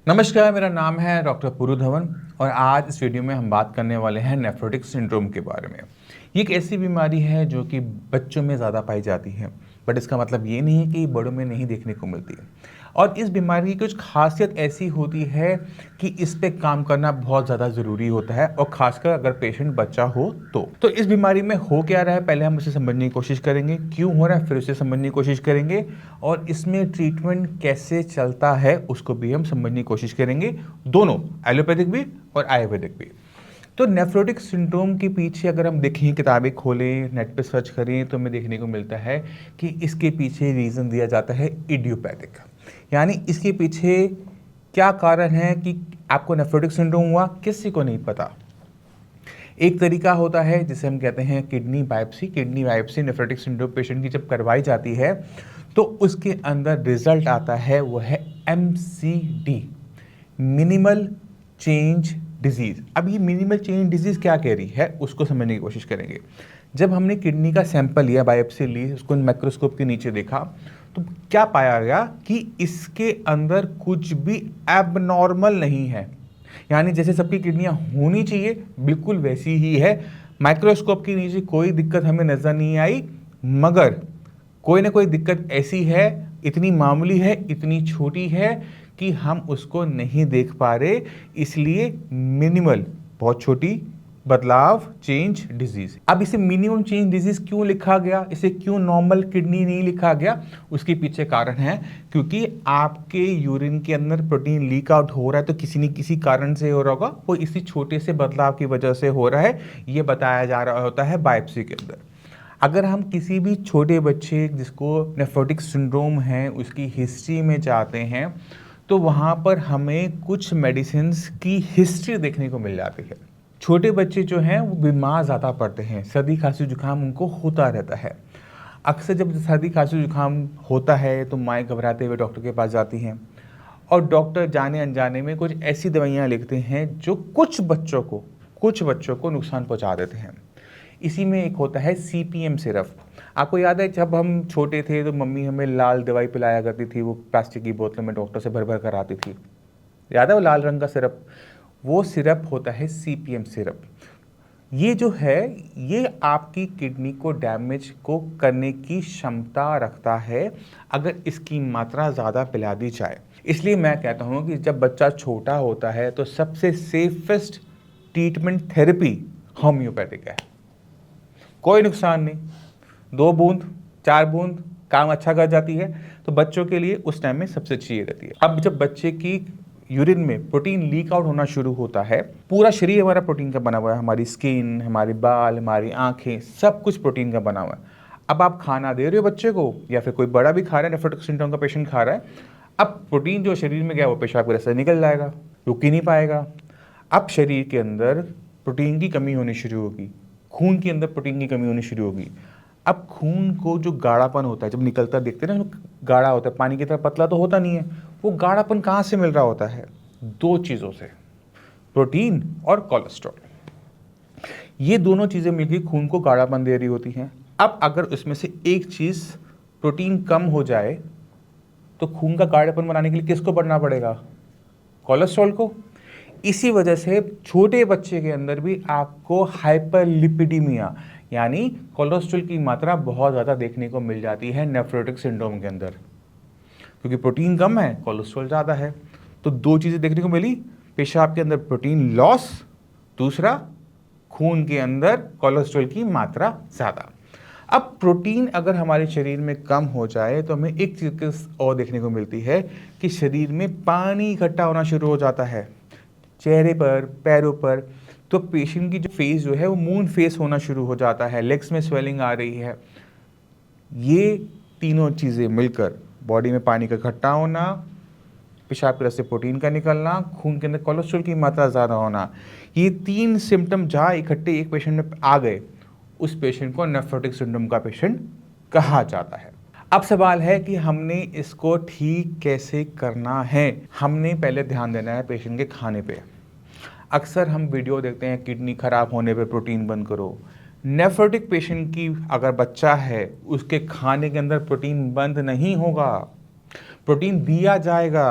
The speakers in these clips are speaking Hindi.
नमस्कार, मेरा नाम है डॉक्टर पुरु धवन और आज इस वीडियो में हम बात करने वाले हैं नेफ्रोटिक सिंड्रोम के बारे में। ये एक ऐसी बीमारी है जो कि बच्चों में ज़्यादा पाई जाती है, बट इसका मतलब ये नहीं है कि बड़ों में नहीं देखने को मिलती है। और इस बीमारी की कुछ खासियत ऐसी होती है कि इस पे काम करना बहुत ज़्यादा ज़रूरी होता है, और ख़ासकर अगर पेशेंट बच्चा हो तो इस बीमारी में हो क्या रहा है, पहले हम उसे समझने की कोशिश करेंगे, क्यों हो रहा है फिर उसे समझने की कोशिश करेंगे, और इसमें ट्रीटमेंट कैसे चलता है उसको भी हम समझने की कोशिश करेंगे, दोनों एलोपैथिक भी और आयुर्वेदिक भी। तो नेफ्रोटिक सिंड्रोम के पीछे अगर हम देखें, किताबें खोलें, नेट पे सर्च करें, तो हमें देखने को मिलता है कि इसके पीछे रीज़न दिया जाता है इडियोपैथिक, यानी इसके पीछे क्या कारण है कि आपको नेफ्रोटिक सिंड्रोम हुआ, किसी को नहीं पता। एक तरीका होता है जिसे हम कहते हैं kidney biopsy nephrotic syndrome patient की जब करवाई जाती है तो उसके अंदर रिजल्ट आता है, वो है MCD, मिनिमल चेंज डिजीज़। अब ये मिनिमल चेंज डिजीज़ क्या कह रही है उसको समझने की कोशिश करेंगे। जब हमने किडनी का सैंपल लिया, बायोप्सी ली, उसको माइक्रोस्कोप के नीचे देखा, तो क्या पाया गया कि इसके अंदर कुछ भी एबनॉर्मल नहीं है, यानी जैसे सबकी किडनियां होनी चाहिए बिल्कुल वैसी ही है। माइक्रोस्कोप के नीचे कोई दिक्कत हमें नज़र नहीं आई, मगर कोई ना कोई दिक्कत ऐसी है, इतनी मामूली है, इतनी छोटी है कि हम उसको नहीं देख पा रहे, इसलिए मिनिमल, बहुत छोटी बदलाव, चेंज डिजीज। अब इसे मिनिमम चेंज डिजीज क्यों लिखा गया, इसे क्यों नॉर्मल किडनी नहीं लिखा गया, उसके पीछे कारण है क्योंकि आपके यूरिन के अंदर प्रोटीन लीक आउट हो रहा है, तो किसी न किसी कारण से हो रहा होगा, वो इसी छोटे से बदलाव की वजह से हो रहा है, ये बताया जा रहा होता है बायोप्सी के अंदर। अगर हम किसी भी छोटे बच्चे जिसको नेफ्रोटिक सिंड्रोम है उसकी हिस्ट्री में जाते हैं तो वहाँ पर हमें कुछ मेडिसिन्स की हिस्ट्री देखने को मिल जाती है। छोटे बच्चे जो हैं वो बीमार ज़्यादा पड़ते हैं, सर्दी खांसी जुकाम उनको होता रहता है। अक्सर जब सर्दी खांसी जुकाम होता है तो माएँ घबराते हुए डॉक्टर के पास जाती हैं, और डॉक्टर जाने अनजाने में कुछ ऐसी दवाइयाँ लिखते हैं जो कुछ बच्चों को नुकसान पहुँचा देते हैं। इसी में एक होता है CPM सिरप। आपको याद है जब हम छोटे थे तो मम्मी हमें लाल दवाई पिलाया करती थी, वो प्लास्टिक की बोतल में डॉक्टर से भर भर कर आती थी, याद है वो लाल रंग का सिरप, वो सिरप होता है CPM सिरप। ये जो है ये आपकी किडनी को डैमेज को करने की क्षमता रखता है अगर इसकी मात्रा ज़्यादा पिला दी जाए। इसलिए मैं कहता हूँ कि जब बच्चा छोटा होता है तो सबसे सेफेस्ट ट्रीटमेंट थेरेपी होम्योपैथिक है, कोई नुकसान नहीं, 2 बूंद 4 बूंद काम अच्छा कर जाती है, तो बच्चों के लिए उस टाइम में सबसे अच्छी ये रहती है। अब जब बच्चे की यूरिन में प्रोटीन लीक आउट होना शुरू होता है, पूरा शरीर हमारा प्रोटीन का बना हुआ है, हमारी स्किन, हमारे बाल, हमारी आंखें, सब कुछ प्रोटीन का बना हुआ है। अब आप खाना दे रहे हो बच्चे को, या फिर कोई बड़ा भी खा रहा है, नेफ्रोटिक सिंड्रोम का पेशेंट खा रहा है, अब प्रोटीन जो शरीर में गया वो पेशाब के रास्ते से निकल जाएगा, रुक ही नहीं पाएगा। अब शरीर के अंदर प्रोटीन की कमी होनी शुरू होगी, खून के अंदर प्रोटीन की कमी होनी शुरू होगी। अब खून को जो गाढ़ापन होता है, जब निकलता देखते हैं ना, गाढ़ा होता है, पानी की तरह पतला तो होता नहीं है, वो गाढ़ापन कहाँ से मिल रहा होता है? 2 चीज़ों से, प्रोटीन और कोलेस्ट्रॉल। ये दोनों चीज़ें मिलकर खून को गाढ़ापन दे रही होती हैं। अब अगर उसमें से एक चीज़ प्रोटीन कम हो जाए तो खून का गाढ़ापन बनाने के लिए किसको बढ़ना पड़ेगा? कोलेस्ट्रॉल को। इसी वजह से छोटे बच्चे के अंदर भी आपको हाइपरलिपिडीमिया, यानी कोलेस्ट्रॉल की मात्रा बहुत ज़्यादा देखने को मिल जाती है नेफ्रोटिक सिंड्रोम के अंदर, क्योंकि प्रोटीन कम है, कोलेस्ट्रॉल ज़्यादा है। तो 2 चीज़ें देखने को मिली, पेशाब के अंदर प्रोटीन लॉस, दूसरा खून के अंदर कोलेस्ट्रॉल की मात्रा ज़्यादा। अब प्रोटीन अगर हमारे शरीर में कम हो जाए तो हमें एक चीज़ और देखने को मिलती है कि शरीर में पानी इकट्ठा होना शुरू हो जाता है, चेहरे पर, पैरों पर। तो पेशेंट की जो फेस जो है वो मून फेस होना शुरू हो जाता है, लेग्स में स्वेलिंग आ रही है। ये तीनों चीज़ें मिलकर, बॉडी में पानी का इकट्ठा होना, पेशाब के रास्ते प्रोटीन का निकलना, खून के अंदर कोलेस्ट्रॉल की मात्रा ज़्यादा होना, ये 3 सिम्टम जहाँ इकट्ठे एक पेशेंट में आ गए, उस पेशेंट को नेफ्रोटिक सिंड्रोम का पेशेंट कहा जाता है। अब सवाल है कि हमने इसको ठीक कैसे करना है। हमने पहले ध्यान देना है पेशेंट के खाने पे। अक्सर हम वीडियो देखते हैं किडनी खराब होने पे प्रोटीन बंद करो। नेफ्रोटिक पेशेंट की अगर बच्चा है उसके खाने के अंदर प्रोटीन बंद नहीं होगा, प्रोटीन दिया जाएगा।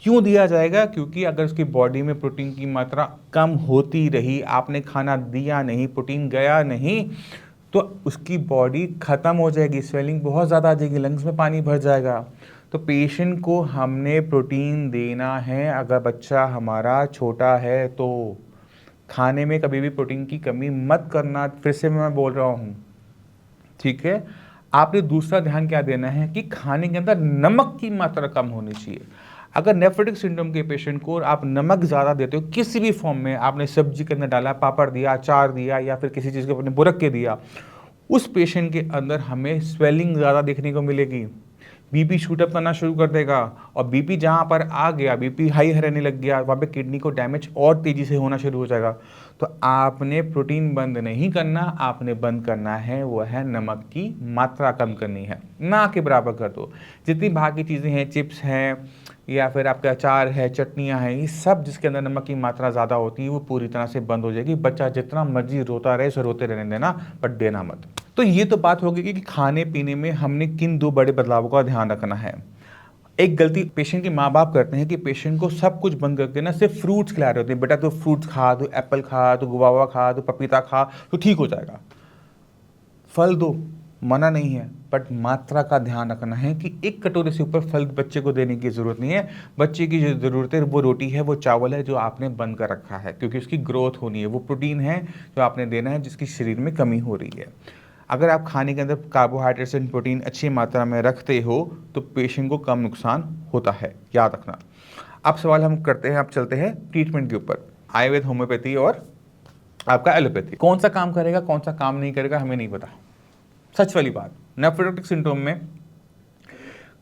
क्यों दिया जाएगा? क्योंकि अगर उसकी बॉडी में प्रोटीन की मात्रा कम होती रही, आपने खाना दिया नहीं, प्रोटीन गया नहीं, तो उसकी बॉडी ख़त्म हो जाएगी, स्वेलिंग बहुत ज़्यादा आ जाएगी, लंग्स में पानी भर जाएगा। तो पेशेंट को हमने प्रोटीन देना है। अगर बच्चा हमारा छोटा है तो खाने में कभी भी प्रोटीन की कमी मत करना, फिर से मैं बोल रहा हूँ, ठीक है। आपने दूसरा ध्यान क्या देना है कि खाने के अंदर नमक की मात्रा कम होनी चाहिए। अगर नेफ्रोटिक सिंड्रोम के पेशेंट को आप नमक ज़्यादा देते हो किसी भी फॉर्म में, आपने सब्जी के अंदर डाला, पापड़ दिया, अचार दिया, या फिर किसी चीज़ के अपने बुरक के दिया, उस पेशेंट के अंदर हमें स्वेलिंग ज़्यादा देखने को मिलेगी, बीपी शूटअप करना शुरू कर देगा, और बीपी जहाँ पर आ गया, बीपी हाई रहने लग गया, वहाँ पे किडनी को डैमेज और तेज़ी से होना शुरू हो जाएगा। तो आपने प्रोटीन बंद नहीं करना, आपने बंद करना है वो है नमक की मात्रा कम करनी है, ना के बराबर कर दो। जितनी बाकी चीज़ें हैं, चिप्स हैं या फिर आपका अचार है, चटनियाँ हैं, ये सब जिसके अंदर नमक की मात्रा ज़्यादा होती है वो पूरी तरह से बंद हो जाएगी। बच्चा जितना मर्जी रोता रहे उसे रोते रहने देना, बट देना मत। तो ये तो बात होगी कि खाने पीने में हमने किन 2 बड़े बदलावों का ध्यान रखना है। एक गलती पेशेंट के माँ बाप करते हैं कि पेशेंट को सब कुछ बंद करके ना सिर्फ फ्रूट्स खिला रहे होते हैं, बेटा तो फ्रूट्स खा, तो एप्पल खा, तो गुआवा खा, तो पपीता खा, तो ठीक हो जाएगा। फल दो, मना नहीं है, बट मात्रा का ध्यान रखना है कि एक कटोरे से ऊपर फल बच्चे को देने की ज़रूरत नहीं है। बच्चे की जो ज़रूरत है वो रोटी है, वो चावल है जो आपने बंद कर रखा है, क्योंकि उसकी ग्रोथ होनी है, वो प्रोटीन है जो आपने देना है जिसकी शरीर में कमी हो रही है। अगर आप खाने के अंदर कार्बोहाइड्रेट्स एंड प्रोटीन अच्छी मात्रा में रखते हो तो पेशेंट को कम नुकसान होता है, याद रखना। अब सवाल हम करते हैं, अब चलते हैं ट्रीटमेंट के ऊपर। आयुर्वेद, होम्योपैथी और आपका एलोपैथी, कौन सा काम करेगा कौन सा काम नहीं करेगा हमें नहीं पता। सच वाली बात, नेफ्रोटिक सिंड्रोम में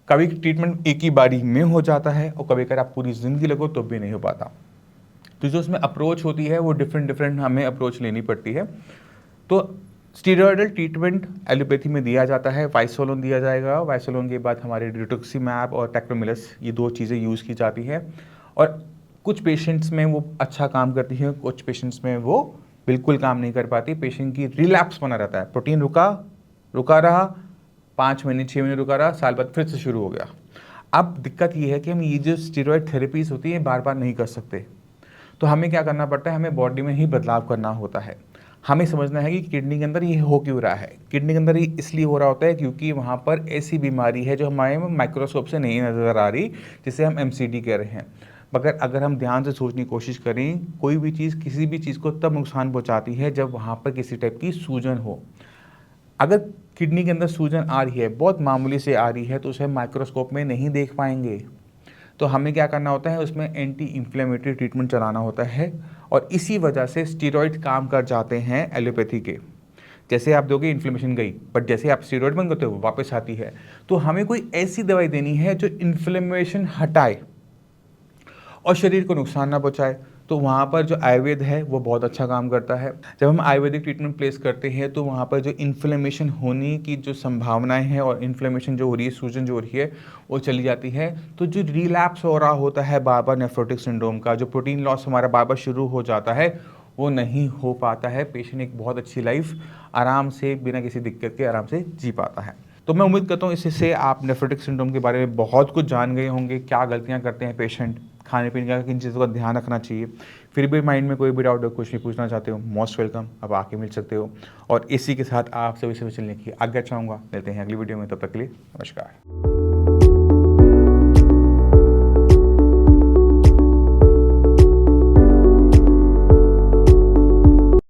कभी ट्रीटमेंट एक ही बारी में हो जाता है और कभी अगर आप पूरी ज़िंदगी लगो तो भी नहीं हो पाता। तो जो उसमें अप्रोच होती है वो डिफरेंट हमें अप्रोच लेनी पड़ती है। तो स्टीरॉयडल ट्रीटमेंट एलोपैथी में दिया जाता है, वाइसोलोन दिया जाएगा, वाइसोलोन के बाद हमारे रिटुक्सीमैब और टेक्नोमिलस, ये 2 चीज़ें यूज़ की जाती है। और कुछ पेशेंट्स में वो अच्छा काम करती है, कुछ पेशेंट्स में वो बिल्कुल काम नहीं कर पाती। पेशेंट की रिलैप्स बना रहता है, प्रोटीन रुका रहा, 5 महीने 6 महीने रुका रहा, साल बाद फिर से शुरू हो गया। अब दिक्कत ये है कि हम ये जो स्टीरॉयड थेरेपीज होती है बार बार नहीं कर सकते, तो हमें क्या करना पड़ता है, हमें बॉडी में ही बदलाव करना होता है। हमें समझना है कि किडनी के अंदर ये हो क्यों रहा है। किडनी के अंदर ये इसलिए हो रहा होता है क्योंकि वहाँ पर ऐसी बीमारी है जो हमारे माइक्रोस्कोप से नहीं नज़र आ रही, जिसे हम MCD कह रहे हैं। मगर अगर हम ध्यान से सोचने की कोशिश करें, कोई भी चीज़ किसी भी चीज़ को तब नुकसान पहुँचाती है जब वहाँ पर किसी टाइप की सूजन हो। अगर किडनी के अंदर सूजन आ रही है, बहुत मामूली से आ रही है, तो उसे माइक्रोस्कोप में नहीं देख पाएंगे। तो हमें क्या करना होता है, उसमें एंटी इन्फ्लेमेटरी ट्रीटमेंट चलाना होता है, और इसी वजह से स्टीरॉयड काम कर जाते हैं एलोपैथी के। जैसे आप दोगे इन्फ्लेमेशन गई, बट जैसे आप स्टीरॉयड बंद करते हो वापस आती है। तो हमें कोई ऐसी दवाई देनी है जो इन्फ्लेमेशन हटाए और शरीर को नुकसान ना पहुँचाए। तो वहाँ पर जो आयुर्वेद है वो बहुत अच्छा काम करता है। जब हम आयुर्वेदिक ट्रीटमेंट प्लेस करते हैं तो वहाँ पर जो इन्फ्लेमेशन होने की जो संभावनाएं हैं और इन्फ्लेमेशन जो हो रही है, सूजन जो हो रही है, वो चली जाती है। तो जो रिलैप्स हो रहा होता है बार बार नेफ्रोटिक सिंड्रोम का, जो प्रोटीन लॉस हमारा बार बार शुरू हो जाता है, वो नहीं हो पाता है। पेशेंट एक बहुत अच्छी लाइफ आराम से बिना किसी दिक्कत के आराम से जी पाता है। तो मैं उम्मीद करता हूँ इससे आप नेफ्रोटिक सिंड्रोम के बारे में बहुत कुछ जान गए होंगे, क्या गलतियाँ करते हैं पेशेंट, खाने पीने का किन चीज़ों का ध्यान रखना चाहिए। फिर भी माइंड में कोई भी डाउट हो, कुछ नहीं पूछना चाहते हो, मोस्ट वेलकम, आप आके मिल सकते हो। और इसी के साथ आप सभी से चलने की आज्ञा चाहूँगा। मिलते हैं अगली वीडियो में, तब तक के लिए नमस्कार।